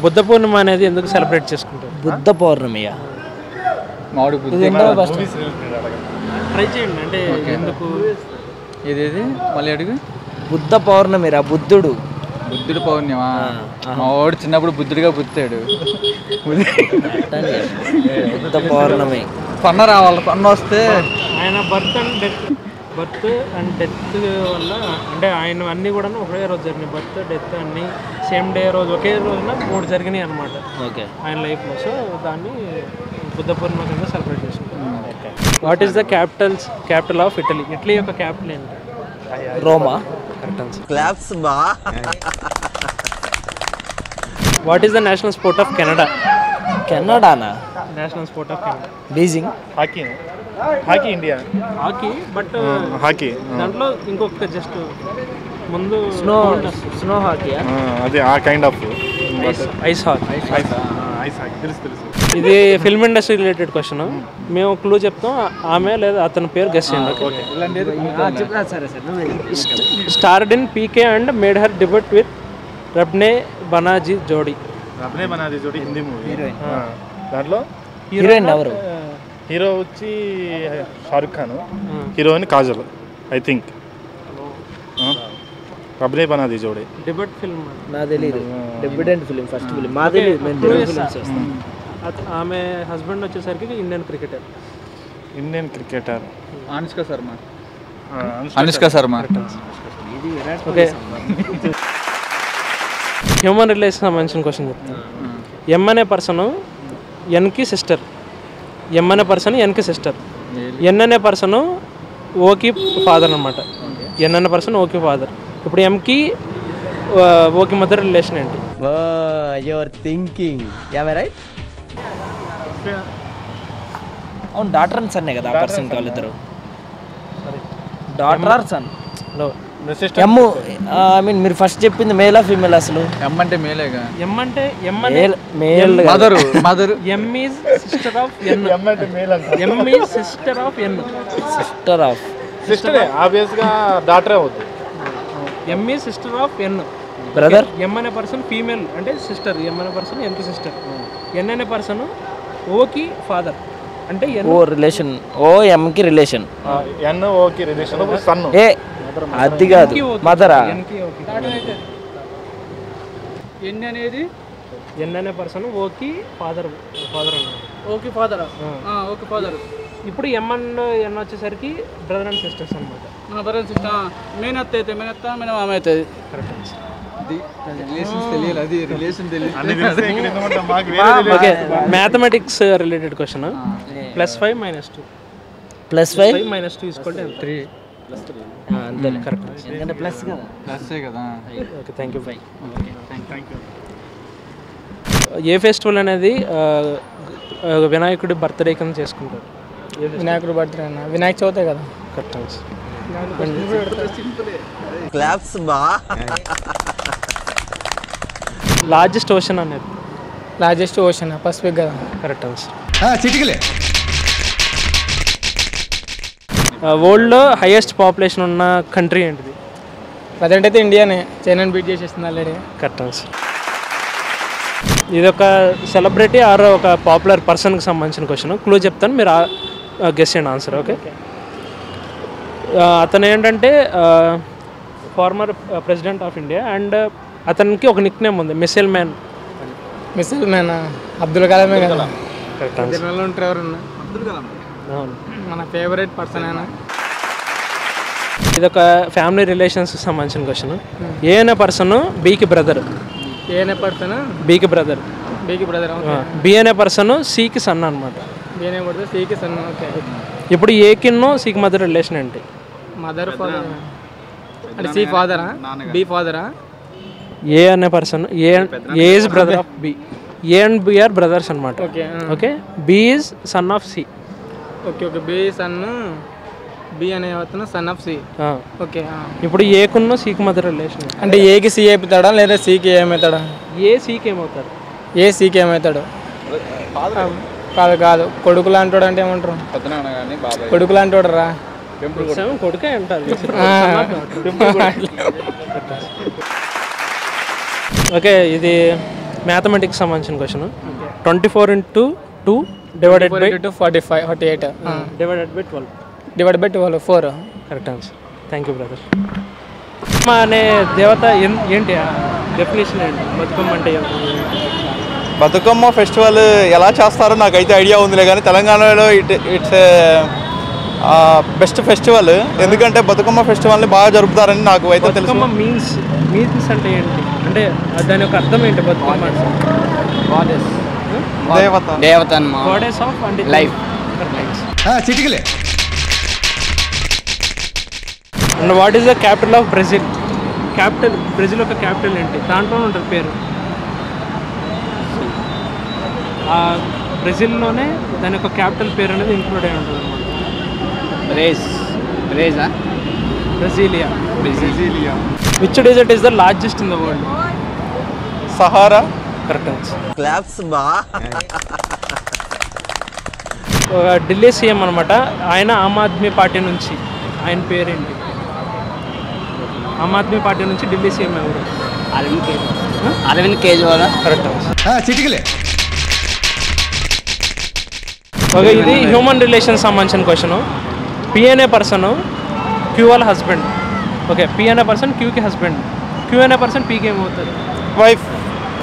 బుద్ధ పూర్ణిమ అనేది ఎందుకు సెలబ్రేట్ చేసుకుంటారు? బుద్ధ పౌర్ణమియా? ట్రై చేయండి. అంటే ఎందుకు ఏదేది మళ్ళీ అడుగు. బుద్ధ పౌర్ణమిరా, బుద్ధుడు పౌర్ణిమ. మా వాడు చిన్నప్పుడు బుద్ధుడిగా పుట్టాడు. బుద్ధ పౌర్ణమి పన్న రావాలి. పన్న వస్తే ఆయన బర్త్ అండ్ డెత్ వల్ల, అంటే ఆయన అన్నీ కూడా ఒకే రోజు జరిగినాయి. బర్త్, డెత్ అన్నీ సేమ్ డే రోజు, ఒకే రోజున 3 జరిగినాయి అనమాట ఓకే ఆయన లైఫ్లో. సో దాన్ని బుద్ధ పూర్ణిమ కింద సెలబ్రేట్ చేసుకుంటాం. What is the capital of Italy? Italy యొక్క క్యాపిటల్ ఏంటి? రోమా. క్లాప్స్ బా. What is the national sport of Canada? కెనడానా? National sport of Canada Beijing. Hockey India. Hockey, but hockey దాంట్లో ఇంకొక జస్ట్ ముందు స్నో హాకీ. అదే ఆ kind of ice hockey. Ice hockey తెలుసు. ఇది ఫిల్మ్ ఇండస్ట్రీ రిలేటెడ్ క్వశ్చన్. మేము క్లూ చెప్తాం, ఆమె లేదా అతని పేరు గెస్ చేయండి. Starred in PK and made her debut with Rab Ne Bana Di Jodi. Rab Ne Bana Di Jodi Hindi movie. దాంట్లో హీరోయిన్ ఎవరు? హీరో వచ్చి Shahrukh Khan, heroine Kajal I think. Rab Ne Bana Di Jodi debut film. నాకు తెలియదు. Debutant film, first film. మా తెలియదు, మేము తెలుగు ఫిల్మ్స్ చేస్తాం. ఆమె హస్బెండ్ వచ్చేసరికి Indian cricketer. Anushka Sharma. Okay, human relation సంబంధించిన క్వశ్చన్ చెప్తాను. ఎం అనే పర్సన్ ఎన్కి సిస్టర్. ఎం అనే పర్సన్ ఎన్కి సిస్టర్. ఎన్ అనే పర్సన్ ఓకి ఫాదర్ అనమాట. ఎన్ అనే పర్సన్ ఓకి ఫాదర్. ఇప్పుడు ఎంకి ఓకి మధ్య రిలేషన్ ఏంటి? Your thinking right. అవును, డాటర్ అండ్ సన్నే కదా ఆ పర్సన్ వాళ్ళిద్దరు. Daughter or son? M. I mean మీరు ఫస్ట్ చెప్పింది మేలా ఫీమేల్? అసలు ఎమ్ అంటే మేలేగా. ఎం అంటే male. Mother. M is sister of N. M is sister of N. Sister of. సిస్టరే ఆబ్వియస్ గా డాటరే అవుతుంది. M is sister of N. Brother. M అనే పర్సన్ ఫీమేల్ అంటే సిస్టర్. ఎం అనే పర్సన్ ఎన్కి సిస్టర్. ఎన్ అనే పర్సన్ ఓకి ఫాదర్. అంటే ఓ రిలేషన్. ఓ ఎంకి రిలేషన్. ఎన్ ఓకి రిలేషన్ సన్. ఏ అది కాదు, మదరా? ఎన్ అనేది ఎన్ అనే పర్సన్ ఓకి ఫాదర్ అన్నమాట. ఓకి ఫాదర్. Okay father. ఇప్పుడు ఎం అండ్ ఎన్ వచ్చేసరికి బ్రదర్ అండ్ సిస్టర్స్ అనమాట. Brother and sister. మేనత్త అయితే మేనత్త, మేన మామ అవుతుంది. Correct. Okay, mathematics related question. +5 - 2. +5 - 2 = 3. అంతే, కరెక్ట్. ఎందుకంటే ప్లస్ కదా. ప్లస్సే కదా. Okay, thank you. A festival అనేది వినాయకుడి బర్త్డే కింద చేసుకుంటారు? వినాయకుడి బర్త్డే అన్న వినాయక చవితే కదా. కరెక్ట్. క్లాప్స్ బా. లార్జెస్ట్ ఓషన్ అనేది? లార్జెస్ట్ ఓషన్ పసిఫిక్ కదా. Correct answer. వరల్డ్లో హైయెస్ట్ పాపులేషన్ ఉన్న కంట్రీ ఏంటిది? ప్రజెంట్ అయితే ఇండియానే. చైనాని బీట్ చేసేస్తుంది ఆల్రెడీ. Correct answer. ఇది ఒక సెలబ్రిటీ ఆర్ ఒక పాపులర్ పర్సన్కి సంబంధించిన క్వశ్చన్. క్లూ చెప్తాను, మీరు గెస్ చేయండి ఆన్సర్. ఓకే, అతను ఏంటంటే former president of India and అతనికి ఒక నిక్ నేమ్ ఉంది, missile man. Missile man Abdul కలామే కదా. Correct answer. ఉంటారు ఎవరున్నా? అబ్దుల్ కలాం మన ఫేవరెట్ పర్సన్ అయినా. ఇది ఒక ఫ్యామిలీ రిలేషన్స్కి సంబంధించిన క్వశ్చన్. ఏ అనే పర్సన్ బీకి బ్రదర్. ఏ అనే పర్సన్ బీకి బ్రదర్. బీకి బ్రదర్. బి అనే పర్సన్ సికి సన్ అనమాట. బి అనే పర్సన్ సికి సన్. ఓకే, ఇప్పుడు ఏకిన్ను సికి మధ్య రిలేషన్ ఏంటి? మదర్ ఫాదర్ అంటే సి ఫాదరా, బి ఫాదరా? ఏ అనే person A is brother of B. A and B are brothers అనమాట. Okay okay, B is son of C. Okay okay, B son, B అనే అతను సన్ ఆఫ్ సి. ఓకే, ఇప్పుడు ఏకున్ను సికి మధ్య రిలేషన్ అంటే ఏకి సి అయిపోతాడా లేదా సికి ఏమవుతాడా? ఏ సికి ఏమవుతాడు? ఏ సికి ఏమవుతాడు? కాదు కాదు, కొడుకు లాంటి అంటే ఏమంటారు? కొడుకు లాంటి రా. కొడుకే అంటారు. ఓకే, ఇది మ్యాథమెటిక్స్ సంబంధించిన question 24 into 2 divided by 45 48 divided by 12 divide by 12 4. Correct answer. Thank you brother. Bathukamma అనే దేవత ఏంటి డెఫినేషన్ ఏంటి? బతుకమ్మ అంటే బతుకమ్మ ఫెస్టివల్ ఎలా చేస్తారో నాకైతే ఐడియా ఉందిలే, కానీ తెలంగాణలో ఇట్స్ బెస్ట్ ఫెస్టివల్. ఎందుకంటే బతుకమ్మ ఫెస్టివల్ని బాగా జరుపుతారని నాకు అయితే తెలుసు. బతుకమ్మ మీన్స్ అంటే ఏంటి? అంటే దాని యొక్క అర్థం ఏంటి? బతుకమ్మ దేవత గాడెస్ ఆఫ్ అంటే లైఫ్. చిటికలే. And what is the capital of Brazil? Brazil యొక్క క్యాపిటల్ ఏంటి? దాంట్లోనే ఉంటుంది పేరు. బ్రెజిల్లోనే దాని యొక్క క్యాపిటల్ పేరు అనేది ఇంక్లూడ్ అయి ఉంటుంది అనమాట. Brasilia. Which desert is the largest in the world? Sahara. Correct answer. Claps బా. ఢిల్లీ సీఎం అనమాట, ఆయన ఆమ్ ఆద్మీ పార్టీ నుంచి, ఆయన పేరేంటి? ఆమ్ ఆద్మీ పార్టీ నుంచి ఢిల్లీ సీఎం ఎవరు? అరవింద్ కేజ్రీవాల్. Correct answer. చిటికలే. ఓకే, ఇది హ్యూమన్ రిలేషన్స్ సంబంధించిన క్వశ్చన్. పి అనే పర్సన్ క్యూ వాళ్ళ హస్బెండ్. ఓకే, పి అనే పర్సన్ క్యూకి హస్బెండ్. క్యూ అనే పర్సన్ పీకి ఏమవుతుంది? వైఫ్.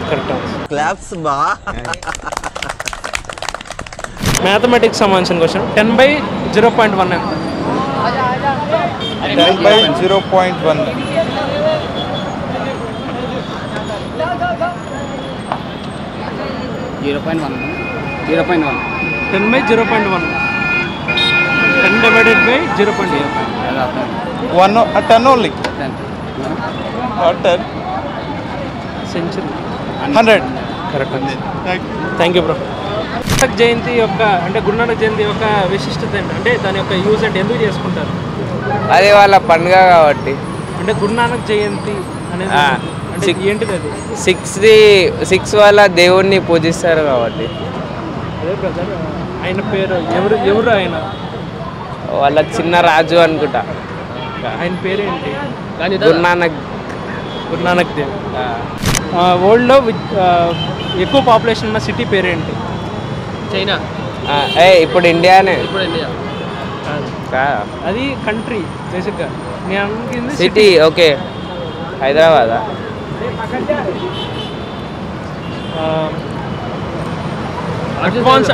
Correct answer. క్లాప్స్ బా. మ్యాథమెటిక్స్ సంబంధించిన క్వశ్చన్ 10/0.1 ఎంత? 10/0.1. 0.1. 10/0.1. 10 divided by 0.1. 10 only. 10. Century. 100. Correct answer. Thank you bro. Guru Nanak జయంతి యొక్క అంటే గురునానక్ జయంతి యొక్క విశిష్టత ఏంటి? అంటే దాని యొక్క యూజ్ అంటే ఎందుకు చేసుకుంటారు? అది వాళ్ళ పండుగ కాబట్టి. అంటే గురునానక్ జయంతి అనేది అంటే ఏంటిది? అది 6 వాళ్ళ దేవుణ్ణి పూజిస్తారు కాబట్టి. అదే బ్రదర్, ఆయన పేరు ఎవరు ఆయన? వాళ్ళ చిన్న రాజు అనుకుంటా. ఆయన పేరేంటి? గురునానక్ దేవ్. వరల్డ్లో ఎక్కువ పాపులేషన్ ఉన్న సిటీ పేరేంటి? చైనా. ఇప్పుడు ఇండియానే. అది కంట్రీ బేసిక్గా. నేను అనుకుంది సిటీ. ఓకే, హైదరాబాదా?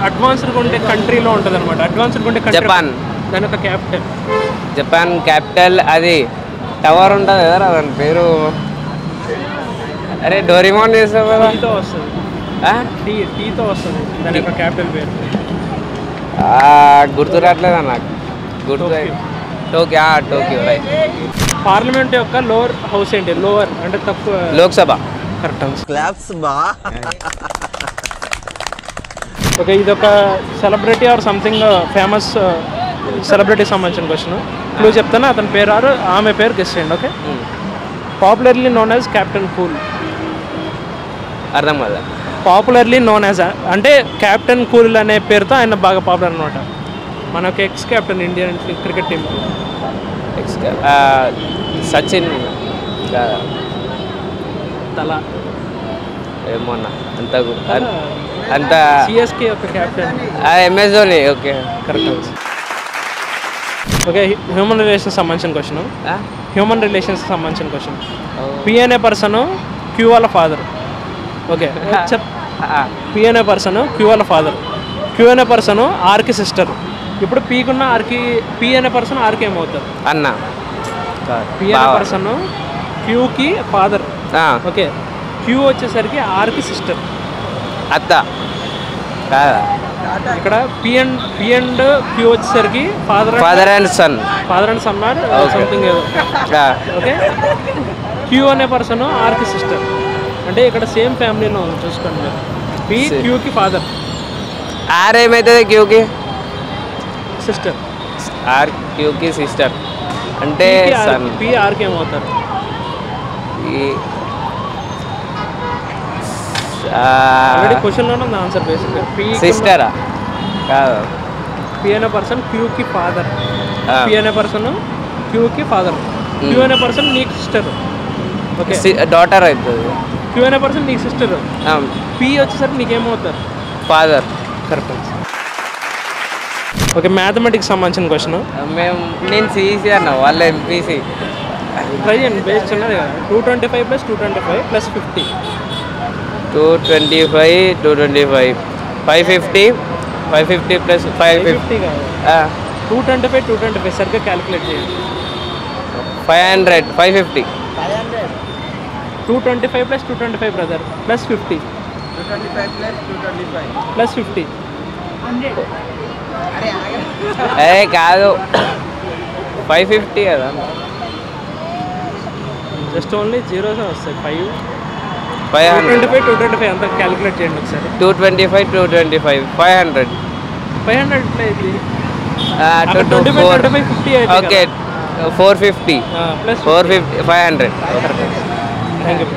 అడ్వాన్స్డ్ ఉంటే కంట్రీలో ఉంటుంది అనమాట. అడ్వాన్స్డ్ ఉంటే జపాన్. దాని యొక్క క్యాపిటల్. జపాన్ క్యాపిటల్ అది టవర్ ఉంటుంది కదా, దాని పేరు అరే డోరేమోన్ చేస్తావు కదా. టీతో వస్తుంది. టీతో వస్తుంది దాని యొక్క క్యాపిటల్ పేరు. గుర్తు రావట్లేదా నాకు. Tokyo right. పార్లమెంట్ యొక్క లోవర్ హౌస్ ఏంటి? లోవర్ అంటే తక్కువ. లోక్సభ. Correct answer. క్లాప్స్ బా. ఓకే, ఇది ఒక celebrity or something famous celebrity సంబంధించిన క్వశ్చన్. క్లూ చెప్తాను, అతని పేరు ఆరు ఆమె పేరు గెస్ చేయండి. Okay, popularly known as captain cool. అర్థం కదా. పాపులర్లీ నోన్ యాజ్ అంటే కెప్టెన్ కూల్ అనే పేరుతో ఆయన బాగా పాపులర్ అనమాట. మనకు X captain Indian cricket team. Sachin తలా ఏమన్నా అంత సిఎస్కే యొక్క captain MS Dhoni. Okay, correct answer. Okay, human relations సంబంధించిన క్వశ్చన్. హ్యూమన్ రిలేషన్స్ సంబంధించిన క్వశ్చన్. పి అనే పర్సన్ క్యూ వాళ్ళ ఫాదర్. ఓకే, పి అనే పర్సన్ క్యూ వాళ్ళ ఫాదర్. క్యూ అనే పర్సన్ ఆర్కి సిస్టర్. ఇప్పుడు పీకున్న పి అనే పర్సన్ ఆర్కి ఏమవుతారు? అన్న. పి అనే పర్సన్ క్యూకి ఫాదర్. ఓకే, క్యూ వచ్చేసరికి ఆర్కి సిస్టర్. అత్త కాదా? ఇక్కడ పి అండ్ క్యూ వచ్చేసరికి father and son. Father and son or something ఏదో. ఓకే, క్యూ అనే పర్సన్ ఆర్కి సిస్టర్. అంటే ఇక్కడ సేమ్ ఫ్యామిలీలో ఉంది, చూసుకోండి మీరు. P క్యూకి father. ఆర్ ఏమవుతుంది? క్యూకి సిస్టర్. ఆర్ క్యూకి సిస్టర్ అంటే సన్. పి ఆర్కి ఏమవుతారు? క్వశ్చన్లోనే ఉంది ఆన్సర్ బేసిక్గా. పి సిస్టరా కాదు. పి అనే పర్సన్ క్యూకి ఫాదర్. పి అనే పర్సన్ క్యూకి ఫాదర్. క్యూ అనే పర్సన్ నీకు సిస్టర్. ఓకే, డాటర్ అవుతుంది. క్యూ అనే పర్సన్ నీకు సిస్టర్, పి వచ్చేసరికి నీకేమవుతారు? ఫాదర్. కరెక్ట్. ఓకే, మ్యాథమెటిక్స్ సంబంధించిన క్వశ్చన్. నేను సిఈసి అన్న, వాళ్ళ ఎంపీసీ. ట్రై చేయండి, బేస్ చిన్నది కదా. 225 + 225 + 50. 225 225 550 550 + 550 కాదు, 225 225 సరిగ్గా క్యాలిక్యులేట్ చేయండి. 500 550 225 + 225 బ్రదర్ + 50 + 50. కాదు 550 కదా, జస్ట్ ఓన్లీ జీరోస్ వస్తాయి. 500 225 225 అంతా క్యాలిక్యులేట్ చేయండి ఒకసారి. 225 225 500 500 ఇట్లా ఇది 225 50 ఓకే 450 ప్లస్ 450 500. Thank you.